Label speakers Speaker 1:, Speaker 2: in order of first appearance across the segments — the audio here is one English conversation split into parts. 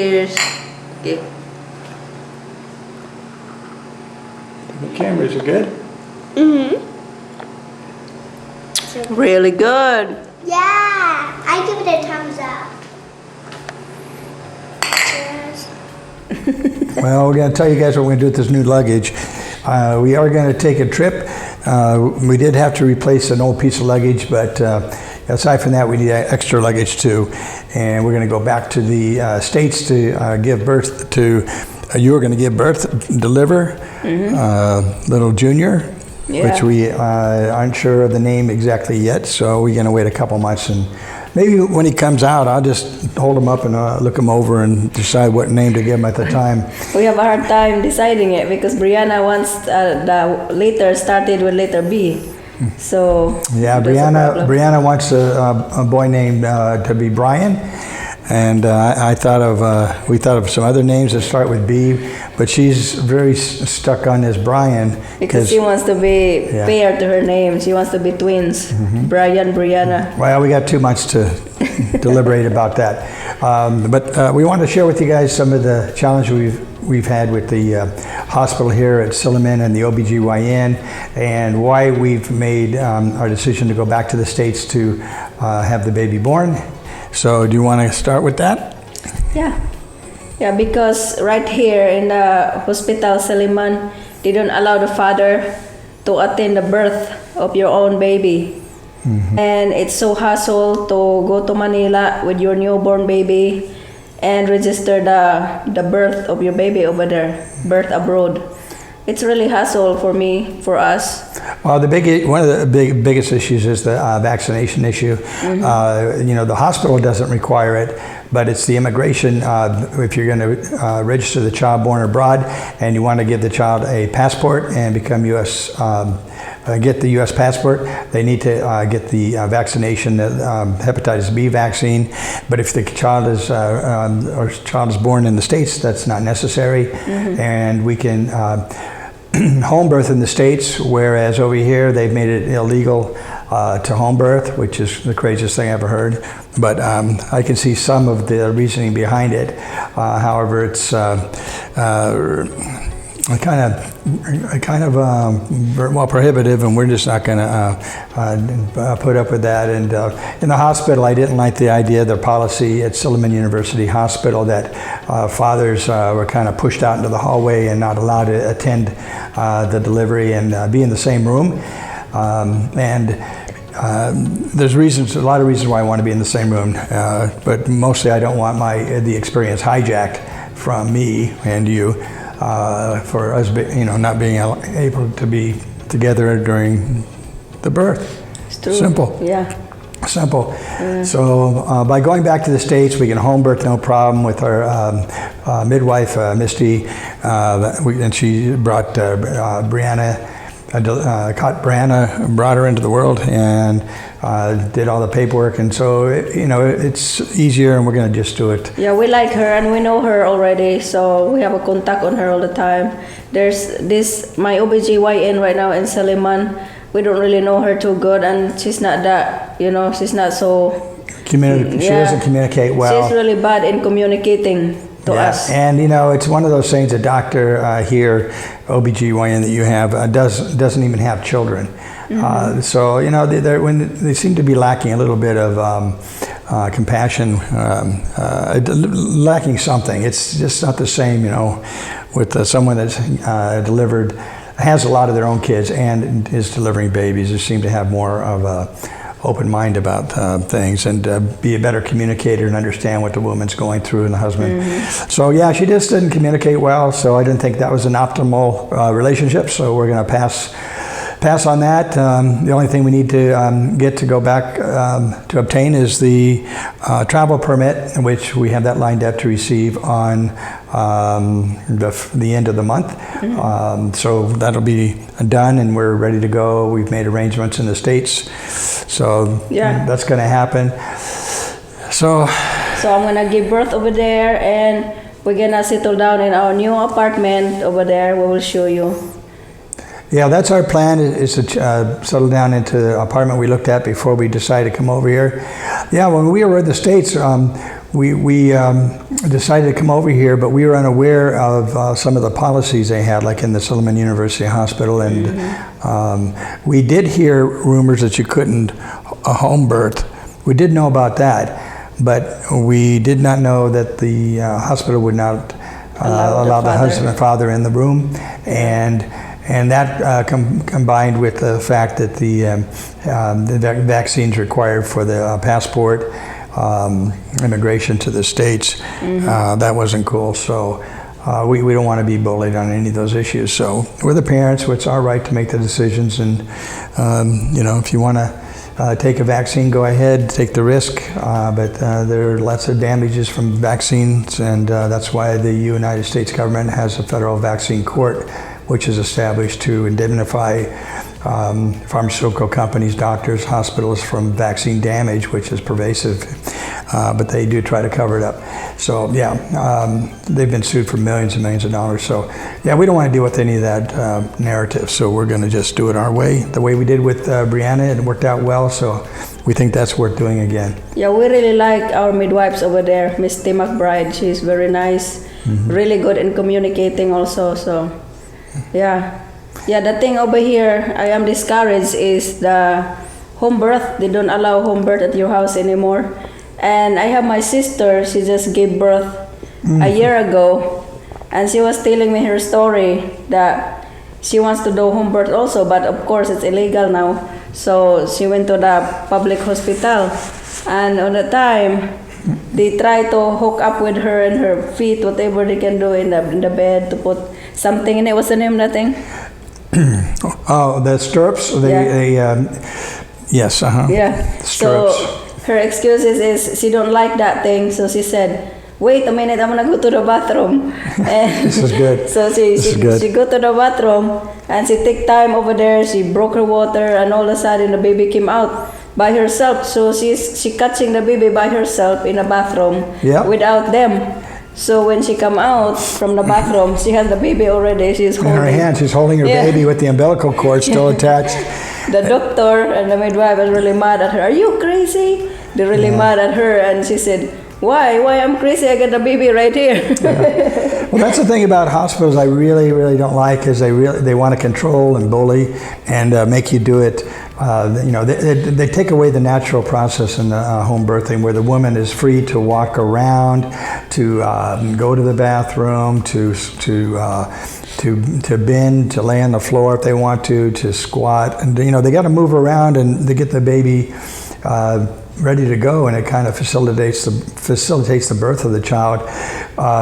Speaker 1: Cheers. Okay.
Speaker 2: The cameras are good.
Speaker 1: Really good.
Speaker 3: Yeah, I give it a thumbs up. Cheers.
Speaker 2: Well, we're going to tell you guys what we're going to do with this new luggage. We are going to take a trip. We did have to replace an old piece of luggage, but aside from that, we need extra luggage too. And we're going to go back to the States to give birth to, you were going to give birth, deliver, little Junior, which we aren't sure of the name exactly yet. So we're going to wait a couple months, and maybe when he comes out, I'll just hold him up and look him over and decide what name to give him at the time.
Speaker 1: We have a hard time deciding it because Brianna wants the letter started with letter B. So
Speaker 2: yeah, Brianna wants a boy named to be Brian, and I thought of we thought of some other names that start with B, but she's very stuck on this Brian
Speaker 1: because she wants to be paired to her name. She wants to be twins, Brian, Brianna.
Speaker 2: Well, we got 2 months to deliberate about that, but we want to share with you guys some of the challenges we've had with the hospital here at Silliman and the OBGYN, and why we've made our decision to go back to the States to have the baby born. So do you want to start with that?
Speaker 1: Yeah, because right here in the hospital Silliman, they don't allow the father to attend the birth of your own baby. And it's so hassle to go to Manila with your newborn baby and register the birth of your baby over there, birth abroad. It's really hassle for me, for us.
Speaker 2: Well, one of the biggest issues is the vaccination issue. You know, the hospital doesn't require it, but it's the immigration. If you're going to register the child born abroad and you want to give the child a passport and become U.S. Get the U.S. passport, they need to get the vaccination, hepatitis B vaccine. But if the child is born in the States, that's not necessary, and we can home birth in the States. Whereas over here, they've made it illegal to home birth, which is the craziest thing I ever heard. But I can see some of the reasoning behind it. However, it's kind of well, prohibitive, and we're just not going to put up with that. And in the hospital, I didn't like the idea, the policy at Silliman University Hospital, that fathers were kind of pushed out into the hallway and not allowed to attend the delivery and be in the same room. There's a lot of reasons why I want to be in the same room, but mostly I don't want the experience hijacked from me and you. For us, not being able to be together during the birth.
Speaker 1: It's true.
Speaker 2: Simple.
Speaker 1: Yeah.
Speaker 2: Simple. So by going back to the States, we can home birth no problem with our midwife, MISTY, and she brought Brianna, brought her into the world and did all the paperwork, and so it's easier, and we're going to just do it.
Speaker 1: Yeah, we like her and we know her already, so we have a contact on her all the time. There's my OBGYN right now in Silliman. We don't really know her too good, and she's not that, she's not so...
Speaker 2: She doesn't communicate well.
Speaker 1: She's really bad in communicating to us.
Speaker 2: And it's one of those things, a doctor here, OBGYN that you have, doesn't even have children. So, when they seem to be lacking a little bit of compassion, lacking something. It's just not the same, with someone that's has a lot of their own kids and is delivering babies. They seem to have more of a open mind about things, and be a better communicator and understand what the woman's going through and the husband. So yeah, she just didn't communicate well, so I didn't think that was an optimal relationship, so we're going to pass on that. The only thing we need to go back to obtain is the travel permit, which we have that lined up to receive on the end of the month. So that'll be done, and we're ready to go. We've made arrangements in the States, so that's going to happen. So
Speaker 1: I'm going to give birth over there, and we're going to settle down in our new apartment over there. We will show you.
Speaker 2: Yeah, that's our plan, is to settle down into the apartment we looked at before we decided to come over here. Yeah, when we were in the States, we decided to come over here, but we were unaware of some of the policies they had, like in the Suleiman University Hospital, and we did hear rumors that you couldn't home birth. We did know about that, but we did not know that the hospital would not allow the husband and father in the room, and that combined with the fact that the vaccines required for the passport, immigration to the States, that wasn't cool. So we don't want to be bullied on any of those issues. So we're the parents, so it's our right to make the decisions. And you know, if you want to take a vaccine, go ahead, take the risk. But there are lots of damages from vaccines, and that's why the United States government has a federal vaccine court, which is established to indemnify pharmaceutical companies, doctors, hospitals from vaccine damage, which is pervasive, but they do try to cover it up. So yeah, they've been sued for millions and millions of dollars. So yeah, we don't want to deal with any of that narrative. So we're going to just do it our way, the way we did with Brianna. It worked out well. So we think that's worth doing again.
Speaker 1: Yeah, we really like our midwives over there, MISTY McBRIDE. She's very nice, really good in communicating also. So yeah. Yeah, the thing over here I am discouraged is the home birth. They don't allow home birth at your house anymore. And I have my sister, she just gave birth a year ago, and she was telling me her story that she wants to do home birth also, but of course it's illegal now. So she went to the public hospital, and on the time they try to hook up with her and her feet, whatever they can do in the bed, to put something in it. What's the name of that thing?
Speaker 2: Oh, the stirrups? Yes,
Speaker 1: Yeah.
Speaker 2: Stirrups.
Speaker 1: So her excuses is she don't like that thing. So she said, wait a minute, I'm gonna go to the bathroom. And
Speaker 2: this is good.
Speaker 1: So she go to the bathroom, and she take time over there. She broke her water, and all of a sudden the baby came out by herself. So she catching the baby by herself in the bathroom without them. So when she come out from the bathroom, she has the baby already. She's holding
Speaker 2: in her hand. She's holding her baby with the umbilical cord still attached.
Speaker 1: The doctor and the midwife are really mad at her. Are you crazy? They're really mad at her, and she said, Why I'm crazy? I got the baby right here.
Speaker 2: Well, that's the thing about hospitals I really, really don't like, is they want to control and bully and make you do it. You know, they take away the natural process in the home birthing, where the woman is free to walk around, to go to the bathroom, to bend, to lay on the floor if they want to squat, and you know, they got to move around and they get the baby ready to go, and it kind of facilitates the birth of the child.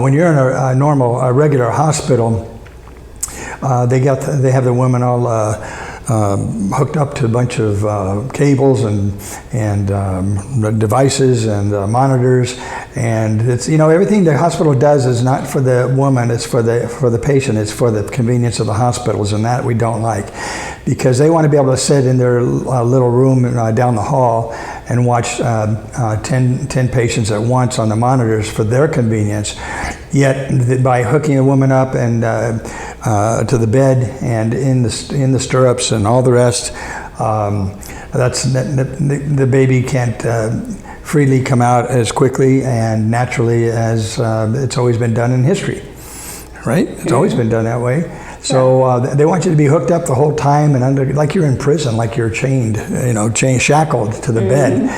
Speaker 2: When you're in a regular hospital, they have the women all hooked up to a bunch of cables and devices and monitors, and it's, you know, everything the hospital does is not for the woman, it's for the patient, it's for the convenience of the hospitals, and that we don't like, because they want to be able to sit in their little room down the hall and watch 10 patients at once on the monitors for their convenience. Yet by hooking a woman up and to the bed and in the stirrups and all the rest, the baby can't freely come out as quickly and naturally as it's always been done in history, right? It's always been done that way. So they want you to be hooked up the whole time and like you're in prison, like you're chained, shackled to the bed.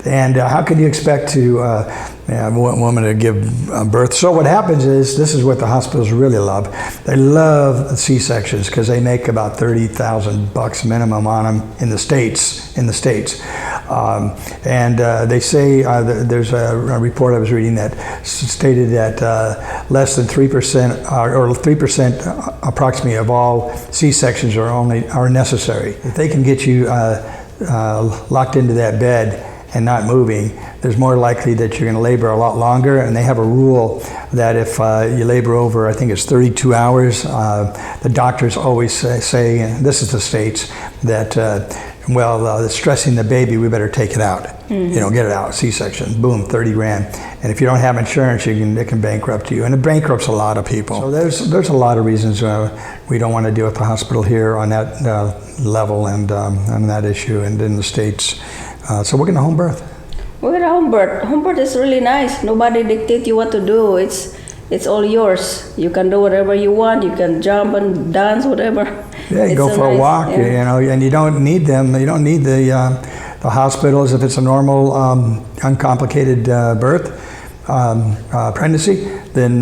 Speaker 2: And how can you expect a woman to give birth? So what happens is, this is what the hospitals really love. They love C-sections because they make about $30,000 minimum on them in the States. And they say, there's a report I was reading that stated that less than 3% or 3% approximately of all C-sections are necessary. If they can get you locked into that bed and not moving, there's more likely that you're going to labor a lot longer. And they have a rule that if you labor over, I think it's 32 hours, the doctors always say, and this is the States, that stressing the baby, we better take it out. Get it out, C-section, boom, 30 grand. And if you don't have insurance, it can bankrupt you. And it bankrupts a lot of people. So there's a lot of reasons we don't want to deal with the hospital here on that level and on that issue and in the States. So we're going to home birth.
Speaker 1: Well, home birth is really nice. Nobody dictates you what to do. It's all yours. You can do whatever you want. You can jump and dance, whatever.
Speaker 2: Yeah, you
Speaker 1: It's
Speaker 2: go
Speaker 1: so
Speaker 2: for a
Speaker 1: nice,
Speaker 2: walk,
Speaker 1: yeah.
Speaker 2: you know, and you don't need them. You don't need the hospitals if it's a normal, uncomplicated birth, pregnancy. Then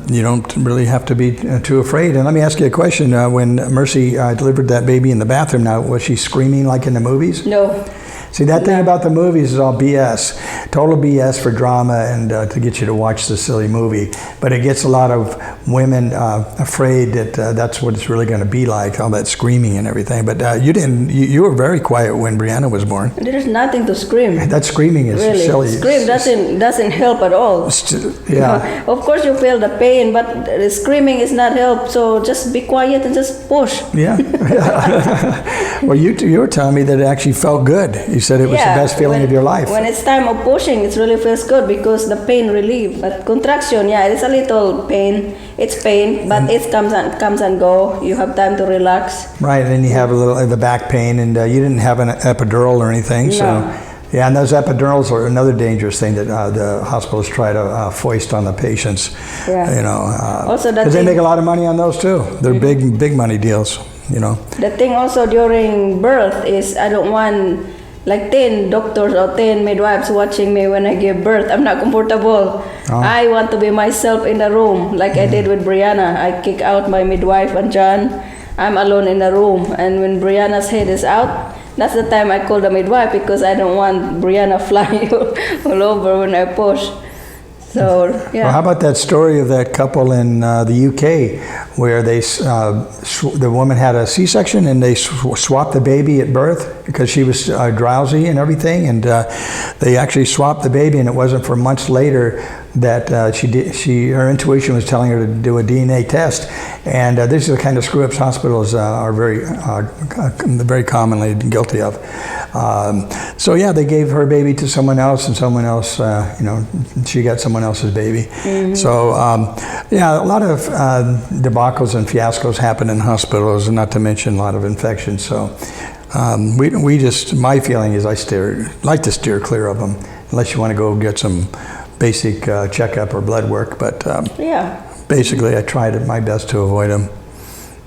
Speaker 2: you don't really have to be too afraid. And let me ask you a question: when Mercy delivered that baby in the bathroom, now was she screaming like in the movies?
Speaker 1: No.
Speaker 2: See, that thing about the movies is all BS. Total BS for drama and to get you to watch the silly movie. But it gets a lot of women afraid that that's what it's really going to be like, all that screaming and everything. But you were very quiet when Brianna was born.
Speaker 1: There's nothing to scream.
Speaker 2: That screaming is
Speaker 1: Really,
Speaker 2: silly.
Speaker 1: scream doesn't help at all.
Speaker 2: Yeah.
Speaker 1: Of course you feel the pain, but the screaming is not help. So just be quiet and just push.
Speaker 2: Yeah. Well, you were telling me that it actually felt good. You said it was the best feeling of your life.
Speaker 1: When it's time of pushing, it really feels good because the pain relief. But contraction, yeah, it's a little pain. It's pain, but it comes and go. You have time to relax.
Speaker 2: Right, and then you have a little of the back pain, and you didn't have an epidural or anything, so.
Speaker 1: No.
Speaker 2: Yeah, and those epidurals are another dangerous thing that the hospitals try to foist on the patients.
Speaker 1: Yeah.
Speaker 2: You know,
Speaker 1: Also,
Speaker 2: because they make a lot of money on those too. They're big money deals. You know.
Speaker 1: The thing also during birth is I don't want like 10 doctors or 10 midwives watching me when I give birth. I'm not comfortable.
Speaker 2: Oh.
Speaker 1: I want to be myself in the room like I did with Brianna. I kick out my midwife and John. I'm alone in the room, and when Brianna's head is out, that's the time I call the midwife because I don't want Brianna flying all over when I push. So, yeah.
Speaker 2: Well, how about that story of that couple in the UK where they the woman had a C-section and they swapped the baby at birth because she was drowsy and everything, and they actually swapped the baby, and it wasn't for months later that her intuition was telling her to do a DNA test, and this is the kind of screw-ups hospitals are very commonly guilty of. So yeah, they gave her baby to someone else, and someone else, she got someone else's baby. Mm-hmm. So yeah, a lot of debacles and fiascos happen in hospitals, and not to mention a lot of infections. So we just, my feeling is I like to steer clear of them, unless you want to go get some basic checkup or blood work. But
Speaker 1: yeah.
Speaker 2: Basically, I tried my best to avoid them.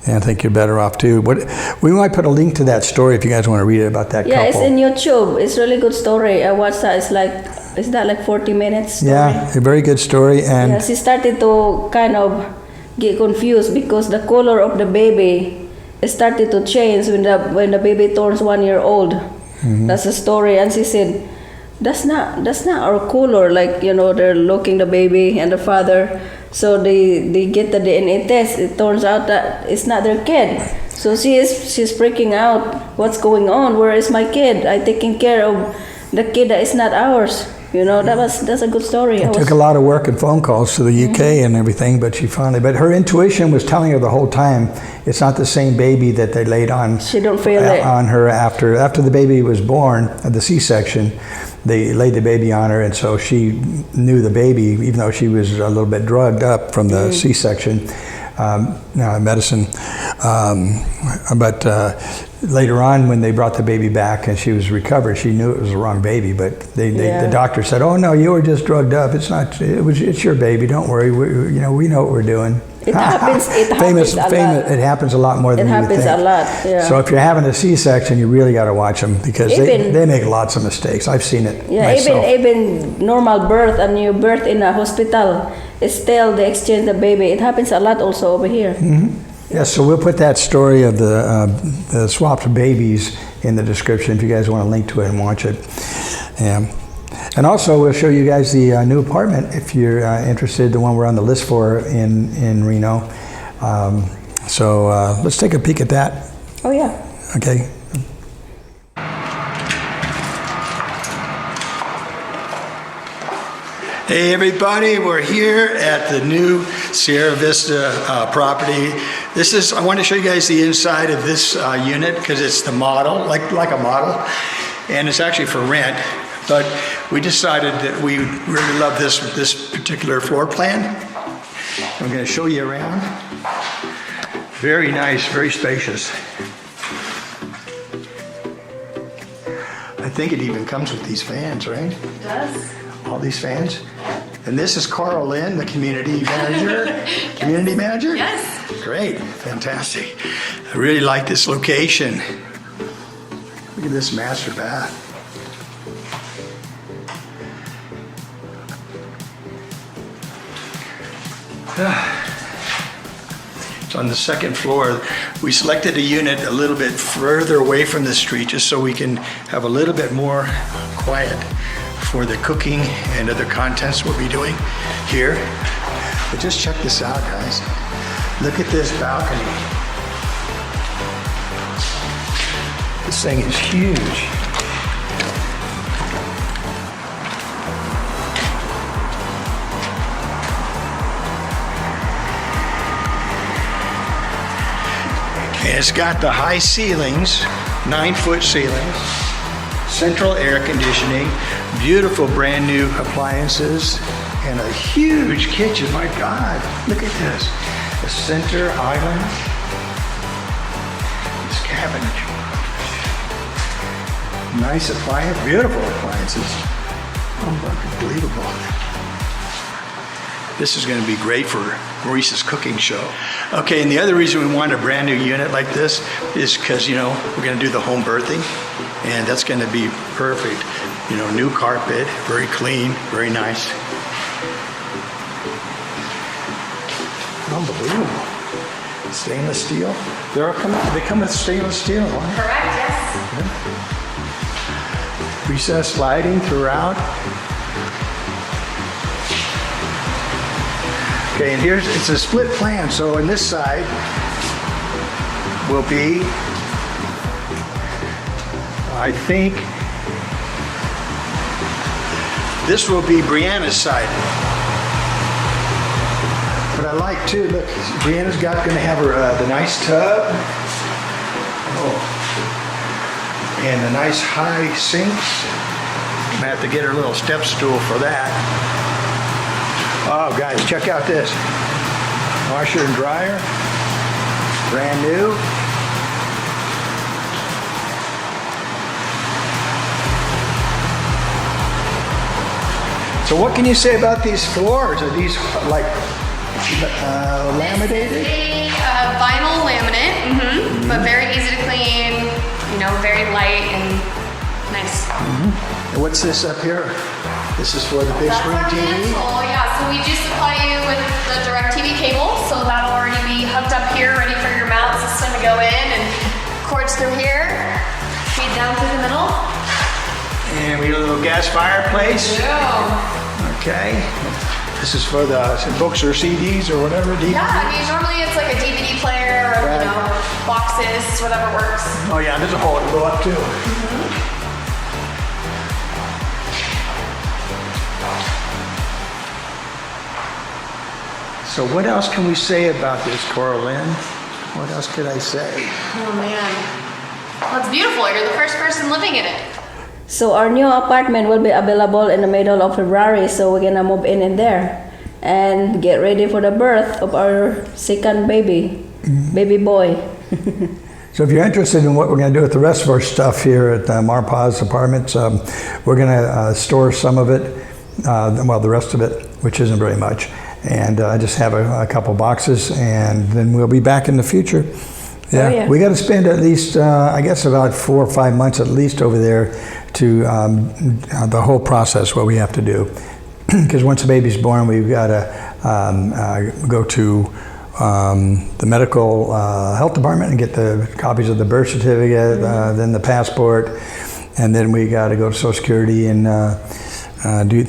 Speaker 2: And I think you're better off too. We might put a link to that story if you guys want to read it about that couple.
Speaker 1: Yeah, it's in YouTube. It's a really good story. I watched that. Is that like 40 minutes story?
Speaker 2: Yeah, a very good story. And
Speaker 1: yeah, she started to kind of get confused because the color of the baby started to change when the baby turns 1 year old. Mm-hmm. That's the story. And she said, that's not our color. Like, they're looking the baby and the father. So they get the DNA test. It turns out that it's not their kid. So she's freaking out. What's going on? Where is my kid? I taking care of the kid that is not ours. That's a good story.
Speaker 2: It took a lot of work and phone calls to the UK and everything, but but her intuition was telling her the whole time it's not the same baby that they laid on.
Speaker 1: She don't feel it
Speaker 2: on her after the baby was born, the C-section. They laid the baby on her, and so she knew the baby, even though she was a little bit drugged up from the C-section medicine. But later on, when they brought the baby back and she was recovered, she knew it was the wrong baby. But the doctor said, "Oh no, you were just drugged up. It's not. It's your baby. Don't worry. We know what we're doing."
Speaker 1: It happens.
Speaker 2: It happens a lot more than you would think.
Speaker 1: It happens a lot. Yeah.
Speaker 2: So if you're having a C-section, you really got to watch them because they make lots of mistakes. I've seen it myself.
Speaker 1: Even normal birth and you birth in a hospital, it's still they exchange the baby. It happens a lot also over here.
Speaker 2: Mm-hmm. Yeah, so we'll put that story of the swapped babies in the description if you guys want to link to it and watch it. And also, we'll show you guys the new apartment if you're interested, the one we're on the list for in Reno. So let's take a peek at that.
Speaker 1: Oh, yeah.
Speaker 2: Okay. Hey everybody, we're here at the new Sierra Vista property. I want to show you guys the inside of this unit because it's the model, like a model, and it's actually for rent. But we decided that we really love this particular floor plan. I'm going to show you around. Very nice, very spacious. I think it even comes with these fans, right?
Speaker 1: It does.
Speaker 2: All these fans. And this is Carl Lynn, the community manager. Community manager?
Speaker 1: Yes.
Speaker 2: Great, fantastic. I really like this location. Look at this master bath. It's on the second floor. We selected a unit a little bit further away from the street just so we can have a little bit more quiet for the cooking and other contents we'll be doing here. But just check this out, guys. Look at this balcony. This thing is huge. And it's got the high ceilings, 9-foot ceilings, central air conditioning, beautiful brand new appliances, and a huge kitchen. My God, look at this. A center island. This cabinet. Nice appliance, beautiful appliances. Unbelievable. This is going to be great for Maurice's cooking show. Okay, and the other reason we want a brand new unit like this is because, you know, we're going to do the home birthing, and that's going to be perfect. You know, new carpet, very clean, very nice. Unbelievable. Stainless steel. They come with stainless steel, right?
Speaker 1: Correct, yes.
Speaker 2: Yeah. Recessed lighting throughout. Okay, and here's, it's a split plan. So on this side will be, I think, this will be Brianna's side. But I like too, look, Brianna's gonna have her, the nice tub. Oh. And the nice high sinks. I'm gonna have to get her little step stool for that. Oh, guys, check out this. Washer and dryer, brand new. So what can you say about these floors? Are these like laminated?
Speaker 4: This is a vinyl laminate, but very easy to clean, you know, very light and nice.
Speaker 2: And what's this up here? This is for the big
Speaker 4: That's
Speaker 2: screen
Speaker 4: our
Speaker 2: TV?
Speaker 4: console, yeah, so we do supply you with the direct TV cable, so that'll already be hooked up here, ready for your mount system to go in, and cords through here, feed down through the middle.
Speaker 2: And we got a little gas fireplace.
Speaker 4: Yeah.
Speaker 2: Okay. This is for the books or CDs or whatever. DVD.
Speaker 4: Yeah, I mean, normally it's like a DVD player or,
Speaker 2: Right.
Speaker 4: you know, boxes, whatever works.
Speaker 2: Oh yeah, there's a hole to go up too. So what else can we say about this, Coraline? What else could I say?
Speaker 4: Oh man. Well, it's beautiful. You're the first person living in it.
Speaker 1: So our new apartment will be available in the middle of February, so we're gonna move in there and get ready for the birth of our second baby, baby boy.
Speaker 2: So if you're interested in what we're going to do with the rest of our stuff here at Marpa's Apartments, we're going to store some of it, well, the rest of it, which isn't very much. And I just have a couple boxes, and then we'll be back in the future. Yeah,
Speaker 1: Oh, yeah.
Speaker 2: We got to spend at least, I guess, about 4 or 5 months at least over there to the whole process, what we have to do. Because once the baby's born, we've got to go to the medical health department and get the copies of the birth certificate, then the passport, and then we got to go to Social Security and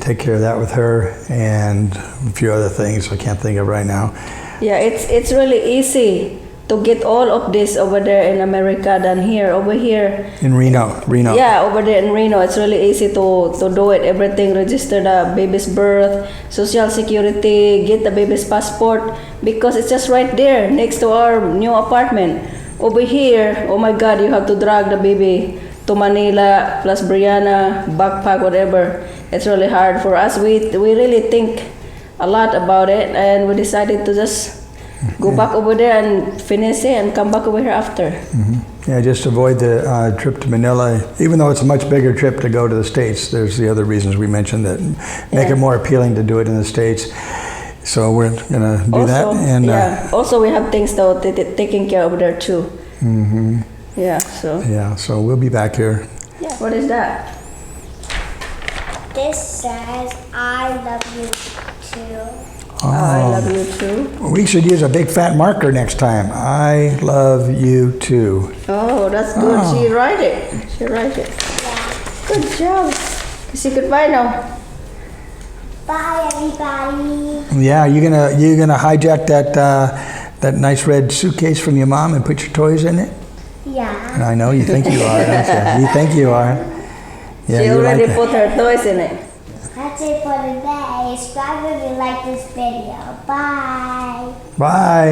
Speaker 2: take care of that with her, and a few other things I can't think of right now.
Speaker 1: Yeah, it's really easy to get all of this over there in America than here. Over here,
Speaker 2: In Reno.
Speaker 1: yeah, over there in Reno, it's really easy to do it. Everything, register the baby's birth, Social Security, get the baby's passport, because it's just right there next to our new apartment. Over here, oh my God, you have to drag the baby to Manila, plus Brianna, backpack, whatever. It's really hard for us. We really think a lot about it, and we decided to just Go back over there and finish it and come back over here after.
Speaker 2: Yeah, just avoid the trip to Manila. Even though it's a much bigger trip to go to the States, there's the other reasons we mentioned that make it more appealing to do it in the States. So we're going to do that. And
Speaker 1: also we have things though taken care of there too. Yeah, so
Speaker 2: we'll be back here.
Speaker 1: yeah. What is that?
Speaker 3: This says, I love you too.
Speaker 1: I love you too.
Speaker 2: We should use a big fat marker next time. I love you too.
Speaker 1: Oh, that's good. She write it. Good job. Say goodbye now.
Speaker 3: Bye, everybody.
Speaker 2: Yeah, you're gonna hijack that nice red suitcase from your mom and put your toys in it?
Speaker 3: Yeah.
Speaker 2: I know you think you are, don't you? You think you are. Yeah,
Speaker 1: She
Speaker 2: you
Speaker 1: already
Speaker 2: like
Speaker 1: put her toys in it.
Speaker 3: That's it for today. Subscribe if you like this video. Bye.
Speaker 2: Bye.